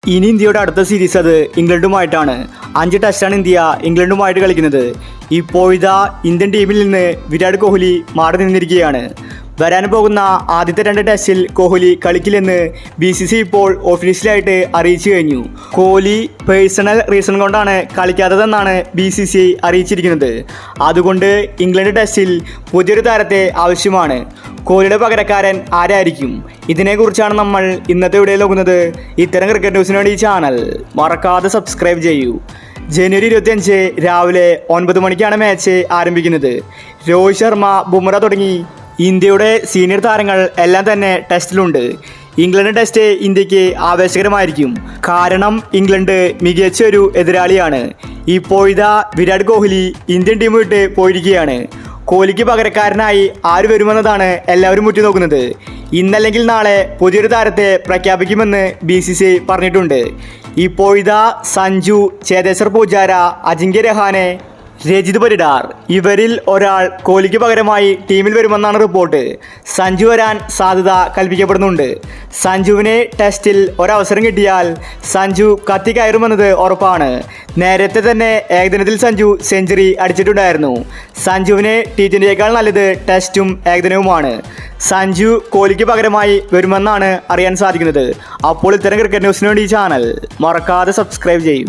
ഇനി ഇന്ത്യയുടെ അടുത്ത സീരീസ് അത് ഇംഗ്ലണ്ടുമായിട്ടാണ്. 5 ടെസ്റ്റാണ് ഇന്ത്യ ഇംഗ്ലണ്ടുമായിട്ട് കളിക്കുന്നത്. ഇപ്പോഴിതാ ഇന്ത്യൻ ടീമിൽ നിന്ന് വിരാട് കോഹ്ലി മാറി നിന്നിരിക്കുകയാണ്. വരാൻ പോകുന്ന ആദ്യത്തെ 2 ടെസ്റ്റിൽ കോഹ്ലി കളിക്കില്ലെന്ന് BCCI ഇപ്പോൾ ഒഫീഷ്യലായിട്ട് അറിയിച്ചു കഴിഞ്ഞു. കോഹ്ലി പേഴ്സണൽ റീസൺ കൊണ്ടാണ് കളിക്കാത്തതെന്നാണ് BCCI അറിയിച്ചിരിക്കുന്നത്. അതുകൊണ്ട് ഇംഗ്ലണ്ട് ടെസ്റ്റിൽ പുതിയൊരു താരത്തെ ആവശ്യമാണ്. കോഹ്ലിയുടെ പകരക്കാരൻ ആരായിരിക്കും? ഇതിനെക്കുറിച്ചാണ് നമ്മൾ ഇന്നത്തെ വീഡിയോയിൽ നോക്കുന്നത്. ഇത്തരം ക്രിക്കറ്റ് ന്യൂസിന് വേണ്ടി ഈ ചാനൽ മറക്കാതെ സബ്സ്ക്രൈബ് ചെയ്യൂ. ജനുവരി 25 രാവിലെ 9 മണിക്കാണ് മാച്ച് ആരംഭിക്കുന്നത്. രോഹിത് ശർമ്മ, ബുംറ തുടങ്ങി ഇന്ത്യയുടെ സീനിയർ താരങ്ങൾ എല്ലാം തന്നെ ടെസ്റ്റിലുണ്ട്. ഇംഗ്ലണ്ട് ടെസ്റ്റ് ഇന്ത്യക്ക് ആവേശകരമായിരിക്കും. കാരണം ഇംഗ്ലണ്ട് മികച്ച ഒരു എതിരാളിയാണ്. ഇപ്പോഴിതാ വിരാട് കോഹ്ലി ഇന്ത്യൻ ടീം വിട്ട് പോയിരിക്കുകയാണ്. കോഹ്ലിക്ക് പകരക്കാരനായി ആര് വരുമെന്നതാണ് എല്ലാവരും ഉറ്റുനോക്കുന്നത്. ഇന്നല്ലെങ്കിൽ നാളെ പുതിയൊരു താരത്തെ പ്രഖ്യാപിക്കുമെന്ന് BCCI പറഞ്ഞിട്ടുണ്ട്. ഇപ്പോഴിതാ സഞ്ജു, ചേതേശ്വർ പൂജാര, അജിങ്ക്യ രഹാനെ, രജിത് പരിഡാർ ഇവരിൽ ഒരാൾ കോഹ്ലിക്ക് പകരമായി ടീമിൽ വരുമെന്നാണ് റിപ്പോർട്ട്. സഞ്ജു വരാൻ സാധ്യത കൽപ്പിക്കപ്പെടുന്നുണ്ട്. സഞ്ജുവിന് ടെസ്റ്റിൽ ഒരവസരം കിട്ടിയാൽ സഞ്ജു കത്തിക്കയറുമെന്നത് ഉറപ്പാണ്. നേരത്തെ തന്നെ ഏകദിനത്തിൽ സഞ്ജു സെഞ്ചുറി അടിച്ചിട്ടുണ്ടായിരുന്നു. സഞ്ജുവിന് T20യേക്കാൾ നല്ലത് ടെസ്റ്റും ഏകദിനവുമാണ്. സഞ്ജു കോഹ്ലിക്ക് പകരമായി വരുമെന്നാണ് അറിയാൻ സാധിക്കുന്നത്. അപ്പോൾ ഇത്തരം ക്രിക്കറ്റ് ന്യൂസിന് വേണ്ടി ഈ ചാനൽ മറക്കാതെ സബ്സ്ക്രൈബ് ചെയ്യൂ.